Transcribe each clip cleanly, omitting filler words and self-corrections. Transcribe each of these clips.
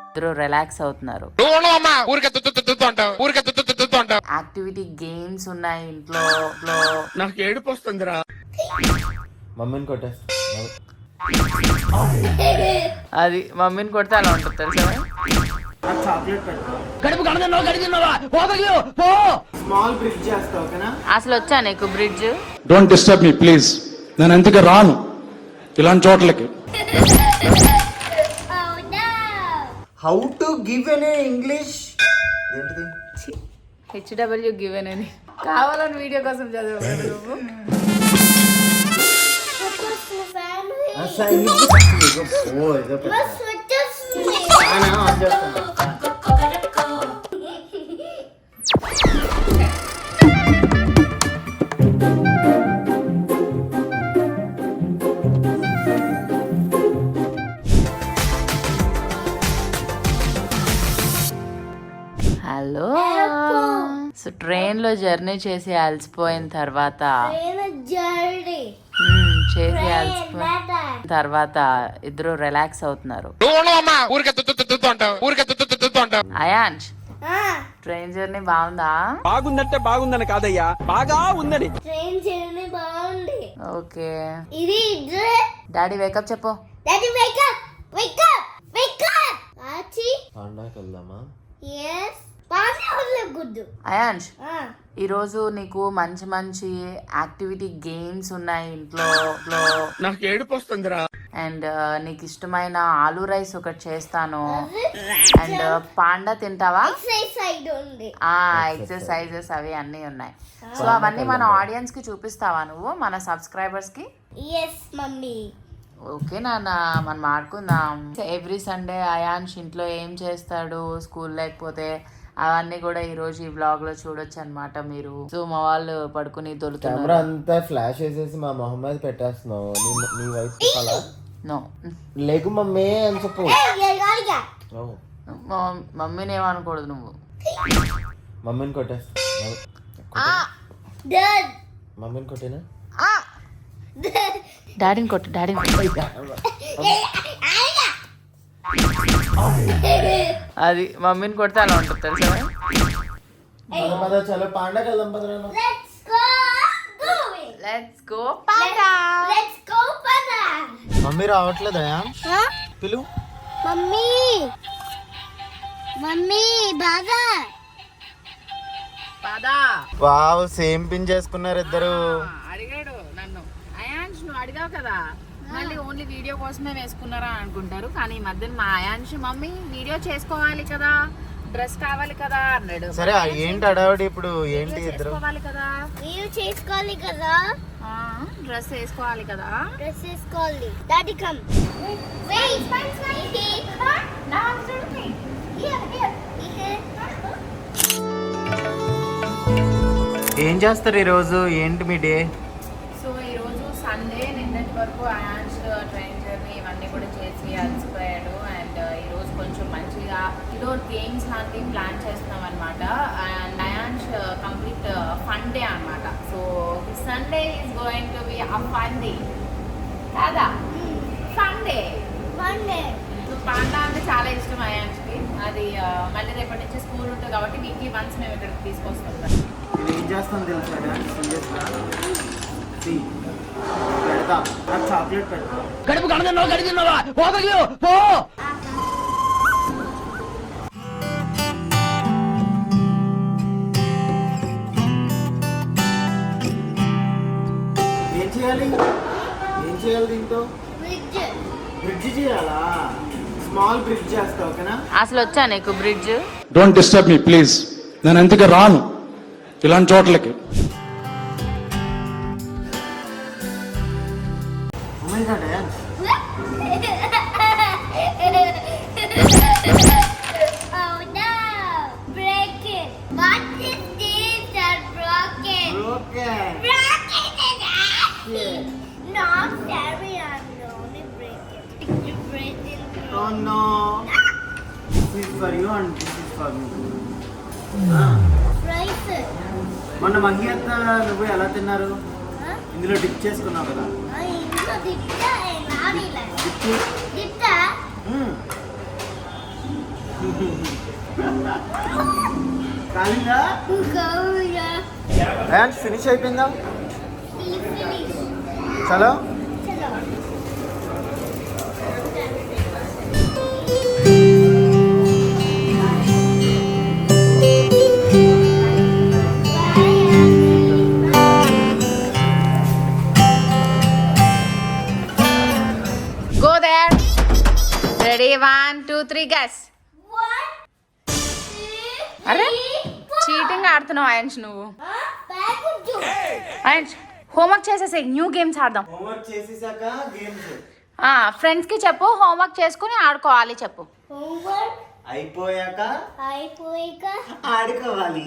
ఇద్దరు రిలాక్స్ అవుతున్నారు. Activity games ఉన్నాయి ఇంట్లో. నాకు ఏడుపు వస్తుందిరా. మమ్మీని కొట్టేస్తా. అది మమ్మీని కొడితే అలా ఉంటుంది తెలుసా. స్మాల్ బ్రిడ్జ్ చేస్తా, ఓకేనా? అసలు వచ్చా నీకు bridge? Don't disturb me please. నేను ఎందుకు రాను ఇలాంటి చోట్లకి. How to give an English ఏంటిది? హెచ్డబ్ల్యూ గివెన్ అని కావాలని వీడియో కోసం చదివావు నువ్వు. హలో. సో ట్రైన్ లో జర్నీ చేసి అలసిపోయిన తర్వాత ఇద్దరు రిలాక్స్ అవుతున్నారు. అయాన్ష్, ట్రైన్ జర్నీ బాగుందా? బాగుందంటే బాగుందని కాదయ్యా, బాగా ఉందని. ట్రైన్ జర్నీ బాగుంది. ఓకే. ఇది డాడీ వేకప్ చెప్పు. Daddy Wake up, Wake up, Wake up. ఆచి పండగకి వెళ్దామా? yes పాండా వల్ల గుడ్. అయాన్ష్, ఈరోజు నీకు మంచి మంచి యాక్టివిటీ గేమ్స్ ఉన్నాయి ఇంట్లో. నాకు ఏడుపు వస్తుందిరా. అండ్ నీకు ఇష్టమైన ఆలూ రైస్ ఒకటి చేస్తాను. అండ్ పాండా తింటావా? ఎక్సర్సైజెస్ అవి అన్నీ ఉన్నాయి. సో అవన్నీ మన ఆడియన్స్ కి చూపిస్తావా నువ్వు, మన సబ్స్క్రైబర్స్ కి? yes mummy. ఓకే నాన్న, మనం ఆడుకుందాం. ఎవ్రీ సండే అయాన్ష్ ఇంట్లో ఏం చేస్తాడు, స్కూల్ లేకపోతే అవన్నీ కూడా ఈ రోజు ఈ బ్లాగ్ లో చూడొచ్చు అన్నమాట మీరు. సో మా వాళ్ళు పడుకుని దొరుకుతున్నారు. కెమెరా అంతా ఫ్లాష్ వేసేసి మా మొహం మీద పెట్టేస్తున్నావు. నీ వైఫ్ చెప్పాలా? నో, లేకు మమ్మీ అని చెప్పు. మమ్మీని ఏమనకూడదు నువ్వు. మమ్మీని కొట్టేస్తా. మమ్మీని కొట్టేనా? డాడీని కొట్టు, డాడీని కొట్టు. అది మమ్మీని కొడితే అలా ఉంటుంది తెలుసా. చలో పండగ వెళ్దాం పద. Let's go panda. మమ్మీ రావట్లేదా? పిలు. మమ్మీ మమ్మీ బాగా పాదా. వావ్, సేమ్ పిన్ చేసుకున్నారు ఇద్దరు. అడిగాడు నన్ను, అయాన్ష్ నువ్వు అడిగావు కదా, మళ్ళీ ఓన్లీ వీడియో కోసమే వేసుకున్నారా అనుకుంటారు. కానీ ఈ మధ్యన మా అయాన్ష్ మమ్మీ వీడియో చేసుకోవాలి కదా, డ్రెస్ కావాలి కదా అన్నాడు. సరే ఏంటి అడావిడి ఇప్పుడు? ఏంటి ఇద్దరు చేసుకోవాలి కదా, మీరు చేసుకోవాలి కదా, డ్రెస్ వేసుకోవాలి కదా, డ్రెస్ వేసుకోవాలి. Daddy come. వెయిట్ నా చూడండి. ఏం చేస్తారు ఈరోజు? ఏంటి మీ డే? సో ఈరోజు సండే, నిన్నటి వరకు అయాన్ష్ ట్రైన్ జర్నీ ఇవన్నీ కూడా చేసి అలసిపోయాడు. అండ్ ఈరోజు కొంచెం మంచిగా ఇండోర్ గేమ్స్ లాంటివి ప్లాన్ చేస్తున్నాం అనమాట. And Ayansh complete fun day అనమాట. So Sunday is going to be a fun day కాదా? Fun day. సో పాండా అంటే చాలా ఇష్టం అయాన్ష్కి. అది మళ్ళీ రేపటి నుంచి స్కూల్ ఉంటుంది కాబట్టి వీక్లీ వన్స్ మేము ఇక్కడికి తీసుకొస్తాం. ఏం చేస్తాను తెలుసా? పెడతా, నాకు చాక్లెట్ పెడతా. కడుపు కడుగుతున్నావా? పో. ఏం చేయాలి దీంతో? బ్రిడ్జ్ చేయాలా? స్మాల్ బ్రిడ్జ్ చేస్తా, ఓకేనా? అసలు వచ్చా నీకు bridge? Don't disturb me please. నేను ఎందుకు రాను ఇలాంటి చోట్లకి. Oh no! Break it. What is this that broken? Broken it up. No, sorry, I'm only break it. You break it. Oh no! This is for you and this is for me. Price it. మొన్న మహి అత్త నువ్వు ఎలా తిన్నారు? ఇందులో dip చేసుకున్నావు కదా. ఇంట్లో తిట్టా రానిలే తిట్టా కాలిందా dance finish అయిపోయిందా? చలో Go there. Ready, 1, 2, 3, guess. అరే చీటింగ్ ఆడుతున్నావు ఆయంష్ నువ్వు. ఆయంష్ హోంవర్క్ చేసేసి న్యూ గేమ్స్ ఆడదాం. హోంవర్క్ చేసేసాక గేమ్స్. ఫ్రెండ్స్ కి చెప్పు హోంవర్క్ చేసుకుని ఆడుకోవాలి చెప్పు. హోంవర్క్ అయిపోయాక ఆడుకోవాలి.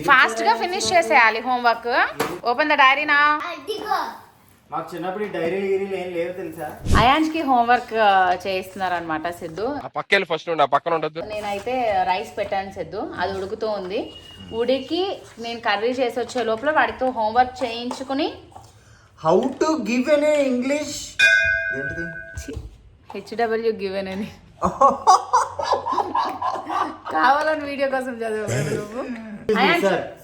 ఫాస్ట్ గా ఫినిష్ చేసేయాలి హోంవర్క్. ఓపెన్ ద డైరీ నా. మాకు చిన్నప్పుడు డైరీలు గిరీలు ఏం లేవు తెలుసా. అయాన్స్ కి హోంవర్క్ చేయిస్తున్నారు అనమాట సిద్ధు. పక్కన ఫస్ట్ ఉండు, పక్కన ఉండదు. నేనైతే రైస్ పెట్టాను సిద్ధు, అది ఉడుకుతూ ఉంది. ఉడికి నేను కర్రీ చేసి వచ్చే లోపల వాడితో హోంవర్క్ చేయించుకుని how to give an English ఏంటిది హెచ్డబ్ల్యూ గివెన్ అని కావాలని వీడియో కోసం చదువు.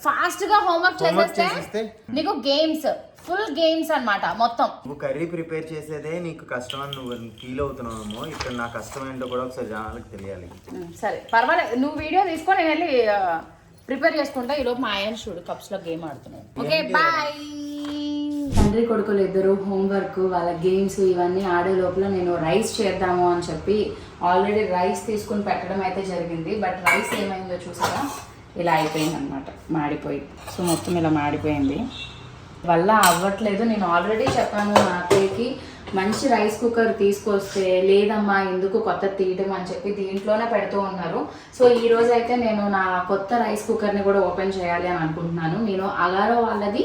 ఫాస్ట్ గా హోంవర్క్ చేసేస్తే నీకు గేమ్స్ ఫుల్ గేమ్స్ అన్నమాట మొత్తం. నువ్వు కర్రీ ప్రిపేర్ చేసేదే నీకు కష్టం అని నువ్వు ఫీల్ అవుతున్నావేమో. ఇక్కడ నా కష్టం ఏంటో కూడా ఒకసారి జనాలకు తెలియాలి. సరే పర్వాలేదు, నువ్వు వీడియో తీసుకొని నేను వెళ్ళి ప్రిపేర్ చేసుకుంటా. ఈలోపు మా ఆయన చూడు కప్స్ లో గేమ్ ఆడుతున్నాడు. Okay bye. తండ్రి కొడుకులు ఇద్దరు హోంవర్క్ వాళ్ళ గేమ్స్ ఇవన్నీ ఆడే లోపల నేను రైస్ చేద్దాము అని చెప్పి ఆల్రెడీ రైస్ తీసుకుని పెట్టడం అయితే జరిగింది. బట్ రైస్ ఏమైందో చూసారా, ఇలా అయిపోయింది అనమాట, మాడిపోయి. సో మొత్తం ఇలా మాడిపోయింది, వల్ల అవ్వట్లేదు. నేను ఆల్రెడీ చెప్పాను మా అత్తయ్యకి మంచి రైస్ కుక్కర్ తీసుకొస్తే, లేదమ్మా ఎందుకు కొత్త తీయడం అని చెప్పి దీంట్లోనే పెడుతూ ఉన్నారు. సో ఈ రోజు అయితే నేను నా కొత్త రైస్ కుక్కర్ని కూడా ఓపెన్ చేయాలి అని అనుకుంటున్నాను. నేను అగారో వాళ్ళది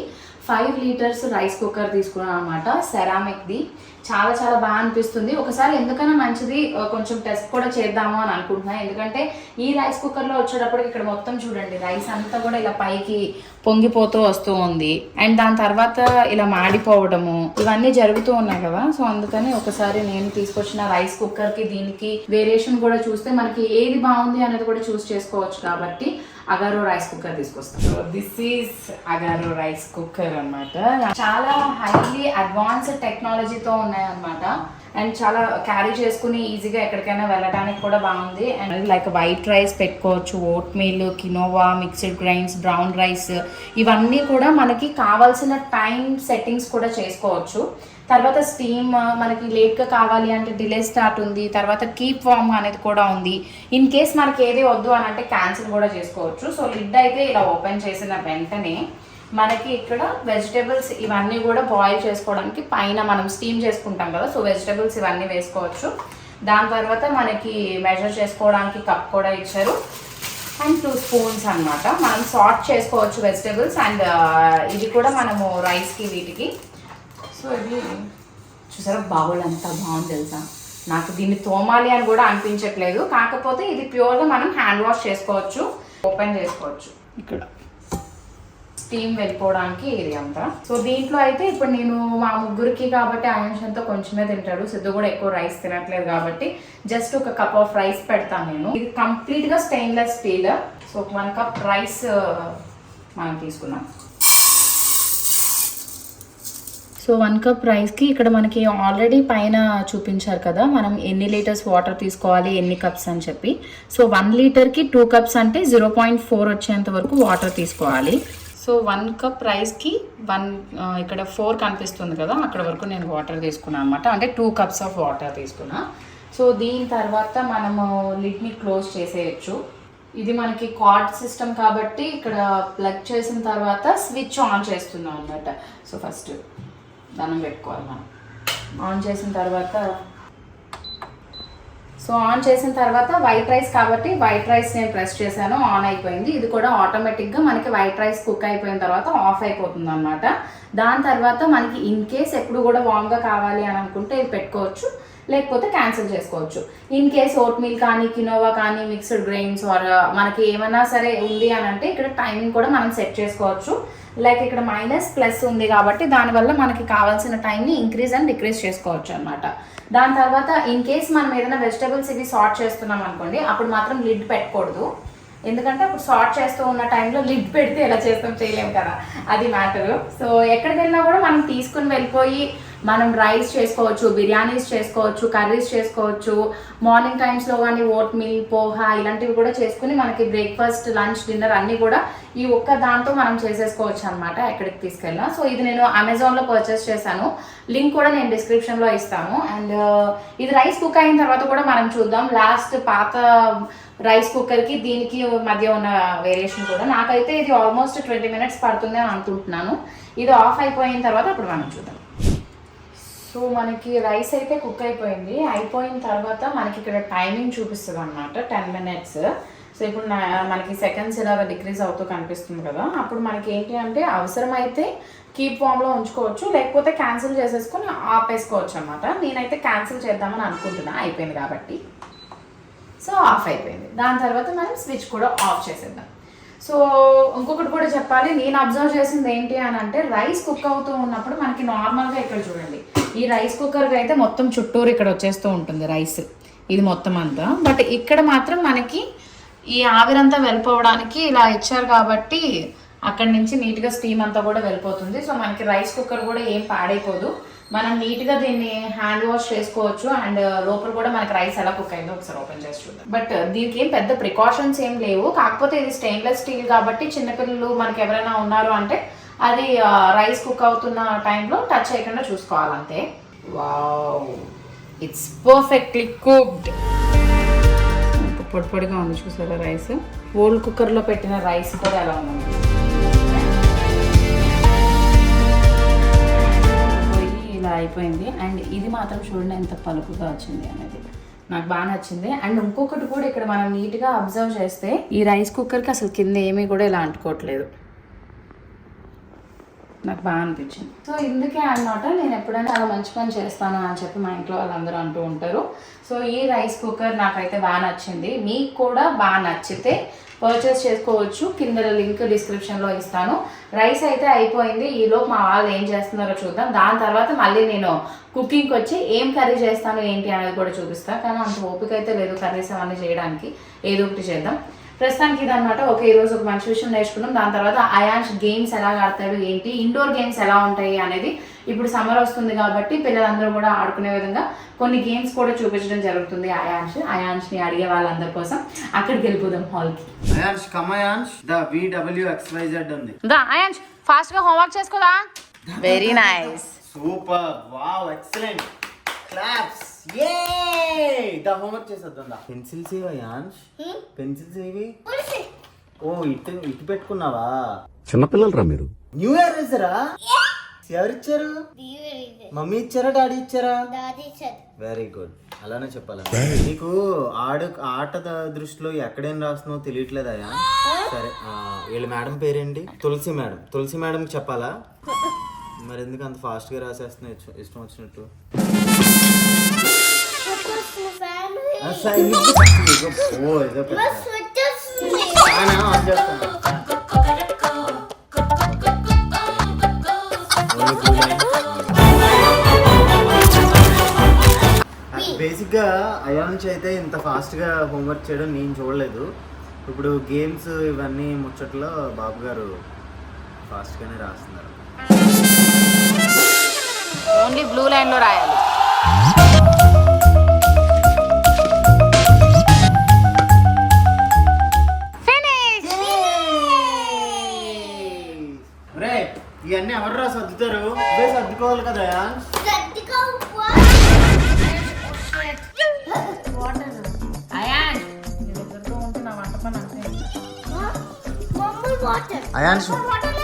5 లీటర్స్ రైస్ కుక్కర్ తీసుకున్నాను అనమాట, సెరామిక్ది. చాలా చాలా బాగా అనిపిస్తుంది. ఒకసారి ఎందుకైనా మంచిది కొంచెం టెస్ట్ కూడా చేద్దాము అని అనుకుంటున్నాను. ఎందుకంటే ఈ రైస్ కుక్కర్లో వచ్చేటప్పటికి ఇక్కడ మొత్తం చూడండి రైస్ అంతా కూడా ఇలా పైకి పొంగిపోతూ వస్తూ ఉంది. అండ్ దాని తర్వాత ఇలా మాడిపోవడము ఇవన్నీ జరుగుతూ ఉన్నాయి కదా. సో అందుకని ఒకసారి నేను తీసుకొచ్చిన రైస్ కుక్కర్కి దీనికి వేరియేషన్ కూడా చూస్తే మనకి ఏది బాగుంది అనేది కూడా చూస్ చేసుకోవచ్చు. కాబట్టి అగారో రైస్ కుక్కర్ తీసుకొస్తాను. So this is Agaro rice cooker అన్నమాట. చాలా హైలీ అడ్వాన్స్డ్ టెక్నాలజీతో ఉన్నాయన్నమాట. అండ్ చాలా క్యారీ చేసుకుని ఈజీగా ఎక్కడికైనా వెళ్ళడానికి కూడా బాగుంది. అండ్ లైక్ వైట్ రైస్ పెట్టుకోవచ్చు, vote meal, quinoa, mixed grains, brown rice ఇవన్నీ కూడా మనకి కావాల్సిన టైం సెట్టింగ్స్ కూడా చేసుకోవచ్చు. తర్వాత స్టీమ్ మనకి లేట్గా కావాలి అంటే డిలే స్టార్ట్ ఉంది. తర్వాత కీప్ వార్మ్ అనేది కూడా ఉంది. ఇన్ కేస్ మనకి ఏది వద్దు అని అంటే క్యాన్సిల్ కూడా చేసుకోవచ్చు. సో లిడ్ అయితే ఇలా ఓపెన్ చేసిన వెంటనే మనకి ఇక్కడ వెజిటేబుల్స్ ఇవన్నీ కూడా బాయిల్ చేసుకోవడానికి పైన మనం స్టీమ్ చేసుకుంటాం కదా, సో వెజిటేబుల్స్ ఇవన్నీ వేసుకోవచ్చు. దాని తర్వాత మనకి మెజర్ చేసుకోవడానికి కప్ కూడా ఇచ్చారు. అండ్ 2 స్పూన్స్ అనమాట, మనం సార్ట్ చేసుకోవచ్చు వెజిటేబుల్స్. అండ్ ఇది కూడా మనము రైస్కి వీటికి. సో ఇది చూసారా బౌల్ అంతా బాగుంది తెలుసా. నాకు దీన్ని తోమాలి అని కూడా అనిపించట్లేదు. కాకపోతే ఇది ప్యూర్గా మనం హ్యాండ్ వాష్ చేసుకోవచ్చు, ఓపెన్ చేసుకోవచ్చు. ఇక్కడ స్టీమ్ వెళ్ళిపోవడానికి ఇది అంతా. సో దీంట్లో అయితే ఇప్పుడు నేను మా ముగ్గురికి కాబట్టి ఆయంషంతో కొంచెమే తింటాడు, సిద్ధు కూడా ఎక్కువ రైస్ తినట్లేదు కాబట్టి జస్ట్ ఒక కప్ ఆఫ్ రైస్ పెడతాను నేను. ఇది కంప్లీట్గా stainless steel. So 1 cup rice మనం తీసుకున్నాం. సో 1 కప్ రైస్కి ఇక్కడ మనకి ఆల్రెడీ పైన చూపించారు కదా మనం ఎన్ని లీటర్స్ వాటర్ తీసుకోవాలి, ఎన్ని కప్స్ అని చెప్పి. సో 1 లీటర్కి 2 కప్స్ అంటే 0.4 వచ్చేంత వరకు వాటర్ తీసుకోవాలి. సో 1 కప్ రైస్కి ఇక్కడ 4 కనిపిస్తుంది కదా, అక్కడ వరకు నేను వాటర్ తీసుకున్నాను అనమాట. అంటే 2 కప్స్ ఆఫ్ వాటర్ తీసుకున్నా. సో దీని తర్వాత మనము లిడ్ని క్లోజ్ చేసేయచ్చు. ఇది మనకి కార్డ్ సిస్టమ్ కాబట్టి ఇక్కడ ప్లగ్ చేసిన తర్వాత స్విచ్ ఆన్ చేస్తున్నాం అనమాట. సో ఫస్ట్ దండం పెట్టుకోవాలి మనం. ఆన్ చేసిన తర్వాత వైట్ రైస్ కాబట్టి వైట్ రైస్ నేను ప్రెస్ చేశాను, ఆన్ అయిపోయింది. ఇది కూడా ఆటోమేటిక్గా మనకి వైట్ రైస్ కుక్ అయిపోయిన తర్వాత ఆఫ్ అయిపోతుంది అనమాట. దాని తర్వాత మనకి ఇన్ కేస్ ఎప్పుడు కూడా వామ్గా కావాలి అని అనుకుంటే ఇది పెట్టుకోవచ్చు. లేకపోతే క్యాన్సిల్ చేసుకోవచ్చు. ఇన్ కేస్ ఓట్ మీల్ కానీ కినోవా కానీ మిక్స్డ్ గ్రెయిన్స్ ఆర్ మనకి ఏమైనా సరే ఉంది అని అంటే ఇక్కడ టైమింగ్ కూడా మనం సెట్ చేసుకోవచ్చు. లైక్ ఇక్కడ మైనస్++ ఉంది కాబట్టి దానివల్ల మనకి కావాల్సిన టైంని ఇంక్రీజ్ అండ్ డిక్రీజ్ చేసుకోవచ్చు అనమాట. దాని తర్వాత ఇన్ కేస్ మనం ఏదైనా వెజిటబుల్స్ ఇవి సార్ట్ చేస్తున్నాం అనుకోండి, అప్పుడు మాత్రం లిడ్ పెట్టకూడదు. ఎందుకంటే అప్పుడు సార్ట్ చేస్తూ ఉన్న టైంలో లిడ్ పెడితే ఎలా చేస్తాం, చేయలేము కదా, అది మ్యాటరు. సో ఎక్కడికి వెళ్ళినా కూడా మనం తీసుకుని వెళ్ళిపోయి మనం రైస్ చేసుకోవచ్చు, బిర్యానీస్ చేసుకోవచ్చు, కర్రీస్ చేసుకోవచ్చు. మార్నింగ్ టైమ్స్లో కానీ ఓట్ మీల్, పోహా ఇలాంటివి కూడా చేసుకుని మనకి బ్రేక్ఫాస్ట్, లంచ్, డిన్నర్ అన్నీ కూడా ఈ ఒక్క దాంతో మనం చేసేసుకోవచ్చు అనమాట ఎక్కడికి తీసుకెళ్ళినా. సో ఇది నేను అమెజాన్లో పర్చేస్ చేశాను, లింక్ కూడా నేను డిస్క్రిప్షన్లో ఇస్తాను. అండ్ ఇది రైస్ కుక్ అయిన తర్వాత కూడా మనం చూద్దాం లాస్ట్ పాత రైస్ కుక్కర్కి దీనికి మధ్య ఉన్న వేరియేషన్ కూడా. నాకైతే ఇది ఆల్మోస్ట్ 20 minutes పడుతుంది అని అనుకుంటున్నాను. ఇది ఆఫ్ అయిపోయిన తర్వాత అప్పుడు మనం చూద్దాం. సో మనకి రైస్ అయితే కుక్ అయిపోయింది. అయిపోయిన తర్వాత మనకి ఇక్కడ టైమింగ్ చూపిస్తుంది అనమాట 10 minutes. సో ఇప్పుడు మనకి సెకండ్స్ ఇలాగ డిక్రీజ్ అవుతూ కనిపిస్తుంది కదా, అప్పుడు మనకి ఏంటి అంటే అవసరమైతే కీప్ వామ్లో ఉంచుకోవచ్చు, లేకపోతే క్యాన్సిల్ చేసేసుకొని ఆపేసుకోవచ్చు అనమాట. నేనైతే క్యాన్సిల్ చేద్దామని అనుకుంటున్నా, అయిపోయింది కాబట్టి. సో ఆఫ్ అయిపోయింది. దాని తర్వాత మనం స్విచ్ కూడా ఆఫ్ చేసేద్దాం. సో ఇంకొకటి కూడా చెప్పాలి, నేను అబ్జర్వ్ చేసింది ఏంటి అని అంటే రైస్ కుక్ అవుతూ ఉన్నప్పుడు మనకి నార్మల్గా ఇక్కడ చూడండి, ఈ రైస్ కుక్కర్కి అయితే మొత్తం చుట్టూరు ఇక్కడ వచ్చేస్తూ ఉంటుంది రైస్, ఇది మొత్తం అంతా. బట్ ఇక్కడ మాత్రం మనకి ఈ ఆవిరంతా వెళ్ళిపోవడానికి ఇలా ఇచ్చారు కాబట్టి అక్కడి నుంచి నీట్గా స్టీమ్ అంతా కూడా వెళ్ళిపోతుంది. సో మనకి రైస్ కుక్కర్ కూడా ఏం పాడైపోదు, మనం నీట్గా దీన్ని హ్యాండ్ వాష్ చేసుకోవచ్చు. అండ్ లోపల కూడా మనకి రైస్ ఎలా కుక్ అయిందో ఒకసారి ఓపెన్ చేసి చూద్దాం. బట్ దీనికి ఏం పెద్ద ప్రికాషన్స్ ఏం లేవు, కాకపోతే ఇది స్టెయిన్లెస్ స్టీల్ కాబట్టి చిన్నపిల్లలు మనకి ఎవరైనా ఉన్నారు అంటే అది రైస్ కుక్ అవుతున్న టైంలో టచ్ చేయకుండా చూసుకోవాలంతే. Wow, it's perfectly cooked. పొడి పొడిగా ఉంది చూసారా రైస్. ఓల్డ్ కుక్కర్లో పెట్టిన రైస్ కూడా ఎలా ఉంది, ఇలా అయిపోయింది. అండ్ ఇది మాత్రం చూడండి ఎంత పలుకుగా వచ్చింది అనేది, నాకు బాగా నచ్చింది. అండ్ ఇంకొకటి కూడా ఇక్కడ మనం నీట్గా అబ్జర్వ్ చేస్తే ఈ రైస్ కుక్కర్కి అసలు కింద ఏమీ కూడా ఇలా అంటుకోవట్లేదు, నాకు బాగా అనిపించింది. సో ఇందుకే అన్నమాట నేను ఎప్పుడైనా చాలా మంచి పని చేస్తాను అని చెప్పి మా ఇంట్లో వాళ్ళందరూ అంటూ ఉంటారు. సో ఈ రైస్ కుక్కర్ నాకైతే బాగా నచ్చింది. మీకు కూడా బాగా నచ్చితే పర్చేస్ చేసుకోవచ్చు, కింద లింక్ డిస్క్రిప్షన్లో ఇస్తాను. రైస్ అయితే అయిపోయింది, ఈలోపు మా వాళ్ళు ఏం చేస్తున్నారో చూద్దాం. దాని తర్వాత మళ్ళీ నేను కుకింగ్కి వచ్చి ఏం కర్రీ చేస్తాను ఏంటి అనేది కూడా చూపిస్తాను. కానీ అంత ఓపిక అయితే లేదు కర్రీస్ అవన్నీ చేయడానికి, ఏదో ఒకటి చేద్దాం. ప్రస్తుతానికి ఇదనమాట. ఓకే, ఈరోజు ఒక మంచి విషయం నేర్చుకున్నాం. దాని తర్వాత అయాన్ష్ గేమ్స్ ఎలా ఆడతాడు ఏంటి, ఇండోర్ గేమ్స్ ఎలా ఉంటాయి అనేది. ఇప్పుడు సమ్మర్ వస్తుంది కాబట్టి పిల్లలందరూ కూడా ఆడుకునే విధంగా కొన్ని గేమ్స్ కూడా చూపించడం జరుగుతుంది. అయాన్ష్ని అడిగే వాళ్ళందరి కోసం అక్కడికి వెళ్ళిపోదాం హాల్కి. Ayansh come Ayansh, the VWXYZ ఉంది. దా అయాన్ష్ ఫాస్ట్గా హోంవర్క్ చేసుకోదా. Very nice, super, wow, excellent, claps, yay. The homework చేసేద్దా. పెన్సిల్స్ ఇవి అయాన్ష్, పెన్సిల్స్ ఇవి. ఓ ఇటు పెట్టుకున్నావా? చిన్నపిల్లలు రా మీరు. న్యూ ఇయర్ వేసారా? ఎవరిచ్చారు? మమ్మీ ఇచ్చారా, డాడీ ఇచ్చారా? వెరీ గుడ్, అలానే చెప్పాలి. నీకు ఆట దృష్టిలో ఎక్కడేం రాస్తున్నావు తెలియట్లేదయా? సరే, వీళ్ళ మేడం పేరేంటి? తులసి మేడం. తులసి మేడం చెప్పాలా? మరి ఎందుకు అంత ఫాస్ట్ గా రాసేస్తున్నావు ఇష్టం వచ్చినట్టు? బేసిక్ గా అయాన్ష్ అయితే ఇంత ఫాస్ట్ గా హోంవర్క్ చేయడం నేను చూడలేదు. ఇప్పుడు గేమ్స్ ఇవన్నీ ముచ్చట్లో బాబు గారు ఫాస్ట్ గానే రాస్తున్నారు. ఓన్లీ బ్లూ లైన్ లో రాయాలి. ఇవన్నీ ఎవరు సర్దుతారు? సర్దుకోవాలి కదా.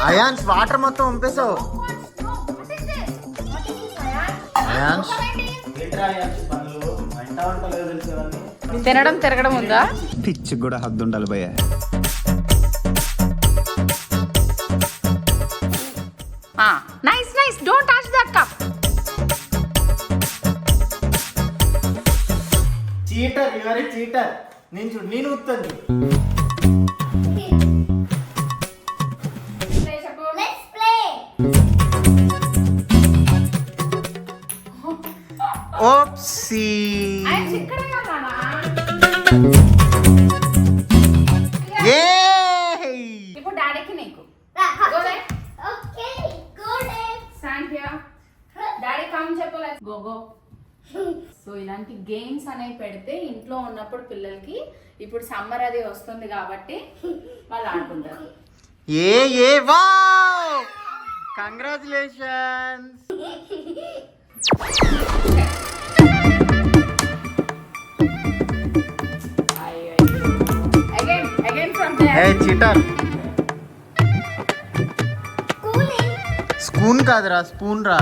అయాన్ష్ వాటర్ మొత్తం పంపేసావు. తినడం తిరగడం ఉందా? పిచ్చి కూడా హద్దు ఉండాలి భయ్యా. Nice nice, don't touch that cup. Your cheater. నేను చూడు, నేను ఉత్తాను. Let's play. ఓప్సీ. ఆయన ఇక్కడ ఉన్నాడా? ఇప్పుడు డాడీకి నీకు Go there. Okay, go there. Stand here. Daddy come చెప్పు, లెట్స్ గో గో. సో ఇలాంటి గేమ్స్ అనేవి పెడితే ఇంట్లో ఉన్నప్పుడు పిల్లలకి, ఇప్పుడు సమ్మర్ అది వస్తుంది కాబట్టి వాళ్ళు ఆడుకుంటారు. ఏ wow, congratulations. Again from there. ఏ చీటర్. Cooling. స్పూన్ కాదురా, స్పూన్ రా,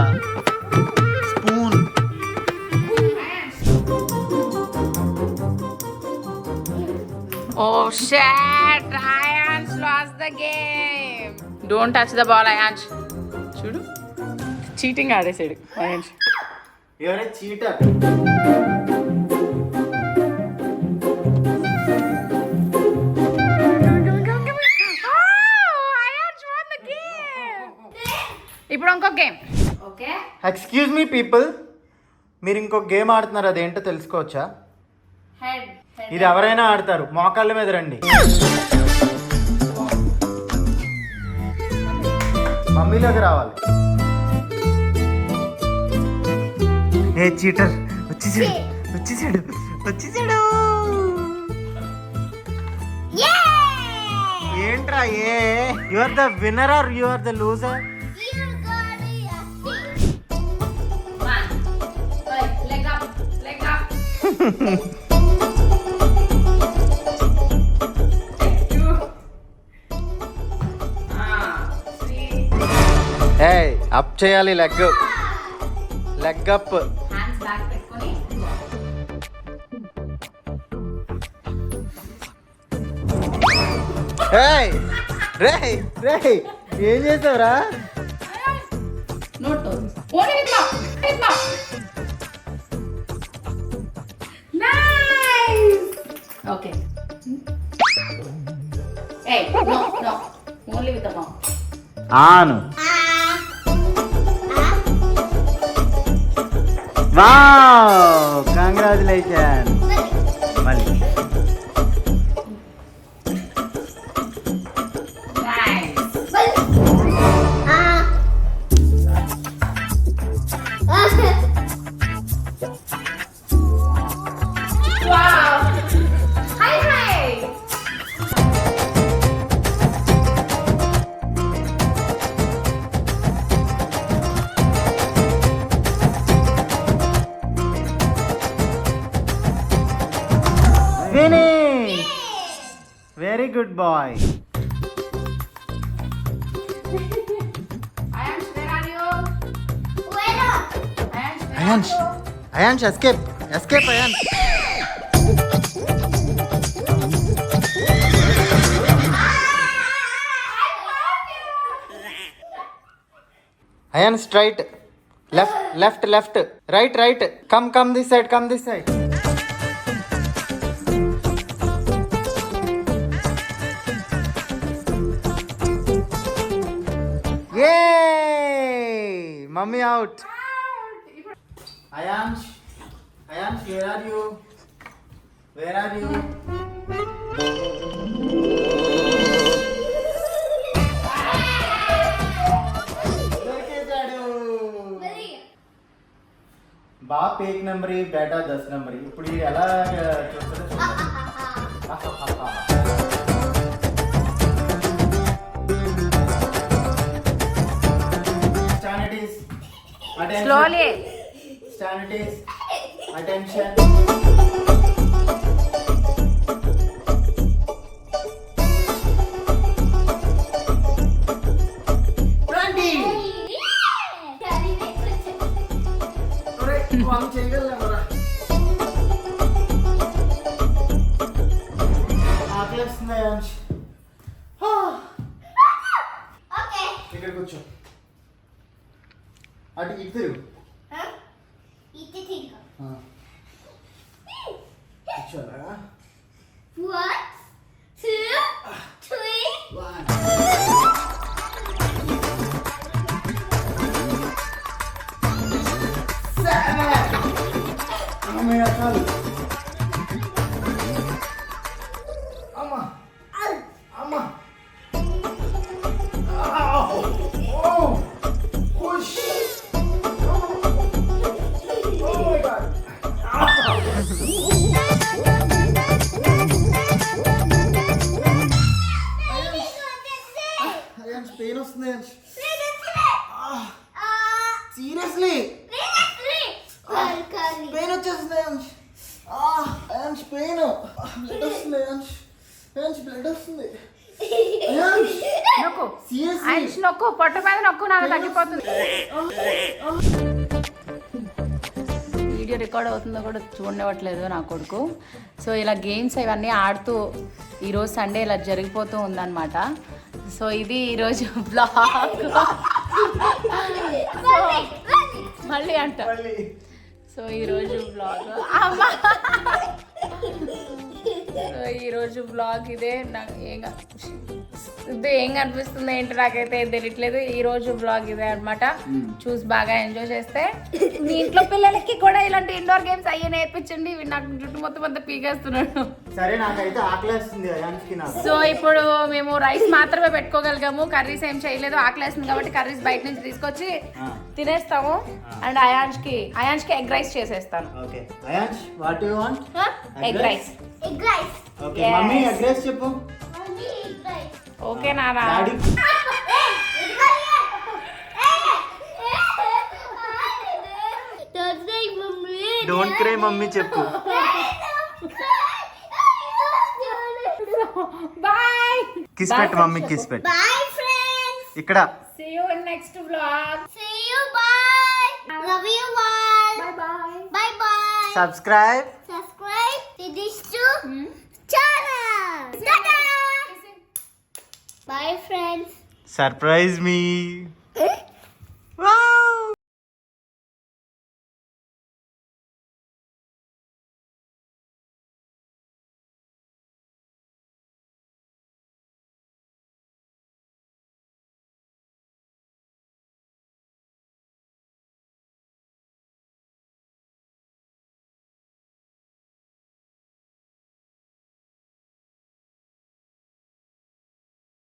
spoon. Oh shit! Ayansh lost the game. Don't touch the ball, Ayansh. చూడు, చీటింగ్ ఆడేసాడు Ayansh. Your a cheater. ఇప్పుడు ఇంకో game. Okay, excuse me people, మీరు ఇంకొక game ఆడుతున్నారు, అదేంటో తెలుసుకోవచ్చా? హెడ్. ఇది ఎవరైనా ఆడతారు, మోకాళ్ళ మీద రండి. మమ్మీలోకి రావాలి. ఏ చీటర్, వచ్చేసాడు వచ్చేసాడు వచ్చేసాడు. Yeah. ఏంట్రా ఏ? You are the winner or you are the loser? You got it. One. Leg up. Leg up. Two. Three. ఏయ్, అప్ చేయాలి, leg leg up. Hands back పెట్టుకొని. ఏయ్ రేయ్ రేయ్, ఏం చేసావురా? No toes. Only with mouth. With mouth. Nice. Okay. Hey, no. Only with the mouth. ఆను. Wow, congratulation. మళ్ళీ Nice. Wow. Hi. Finish. Very good boy. Ayansh, where are you? Where up? Ayansh, where Ayansh are you? Ayansh, escape escape Ayansh. Ayan straight, left left left, right right, come this side, come this side. ఏ mummy out. Ayansh, where are you? Where are you? బాప్ 1 number, బేటా 10 number. ఇప్పుడు ఇది ఎలా చూస్తారో చూడండి. Attention. Slowly. Sanities. Attention. ఇక్కడ కూర్చో. అటు ఇద్దరు కూర్చో. One, two, three. పెయిన్ వస్తుంది సీరియస్లీ పెయిన్ వచ్చేస్తుంది పెయిన్ బ్లడ్ వస్తుంది బ్లడ్ వస్తుంది నొక్కు సీరియస్లీ ఆయుష్ నొక్కు, పొట్ట మీద నొక్కు, నాకు తగ్గిపోతుంది. వీడియో రికార్డ్ అవుతుందో కూడా చూడనివ్వట్లేదు నా కొడుకు. సో ఇలా గేమ్స్ ఇవన్నీ ఆడుతూ ఈరోజు సండే ఇలా జరిగిపోతూ ఉందన్నమాట. సో ఇది ఈరోజు బ్లాగ్. మళ్ళీ అంట. సో ఈరోజు బ్లాగ్ అమ్మా. సో ఈరోజు బ్లాగ్ ఇదే. నాకు ఏం కనిపిస్తుంది ఏంటి నాకైతే ఏం తెలియట్లేదు. ఈరోజు బ్లాగ్ ఇదే అనమాట. చూసి బాగా ఎంజాయ్ చేస్తే మీ ఇంట్లో పిల్లలకి కూడా ఇలాంటి ఇండోర్ గేమ్స్ అయ్యే నేర్పించండి. ఇవి నాకు జుట్టు మొత్తం అంతా పీకేస్తున్నాడు. సరే నాకైతే ఆకలేస్తుంది అయాన్స్కి. సో ఇప్పుడు మేము రైస్ మాత్రమే పెట్టుకోగలిగాము, కర్రీస్ ఏం చేయలేదు. ఆకలేస్తుంది కాబట్టి కర్రీస్ బయట నుంచి తీసుకొచ్చి తినేస్తాము. అండ్ అయాన్స్కి ఎగ్ రైస్ చేసేస్తాను. Okay ions, what you want? Egg rice. Egg rice. Okay Yes. Mummy egg rice చెప్పు. Mommy, egg rice. ఓకే నానా. Daddy Don't say mommy. Don't cry mummy చెప్పు. బాయ్. కిస్ పెట్టు mummy, kiss పెట్టు. Bye, friends. ఇక్కడ See you in next vlog. See you. Bye. Love you all. Bye bye. Bye bye. Subscribe. Subscribe to this channel. Ta-da. Bye, friends. Surprise me.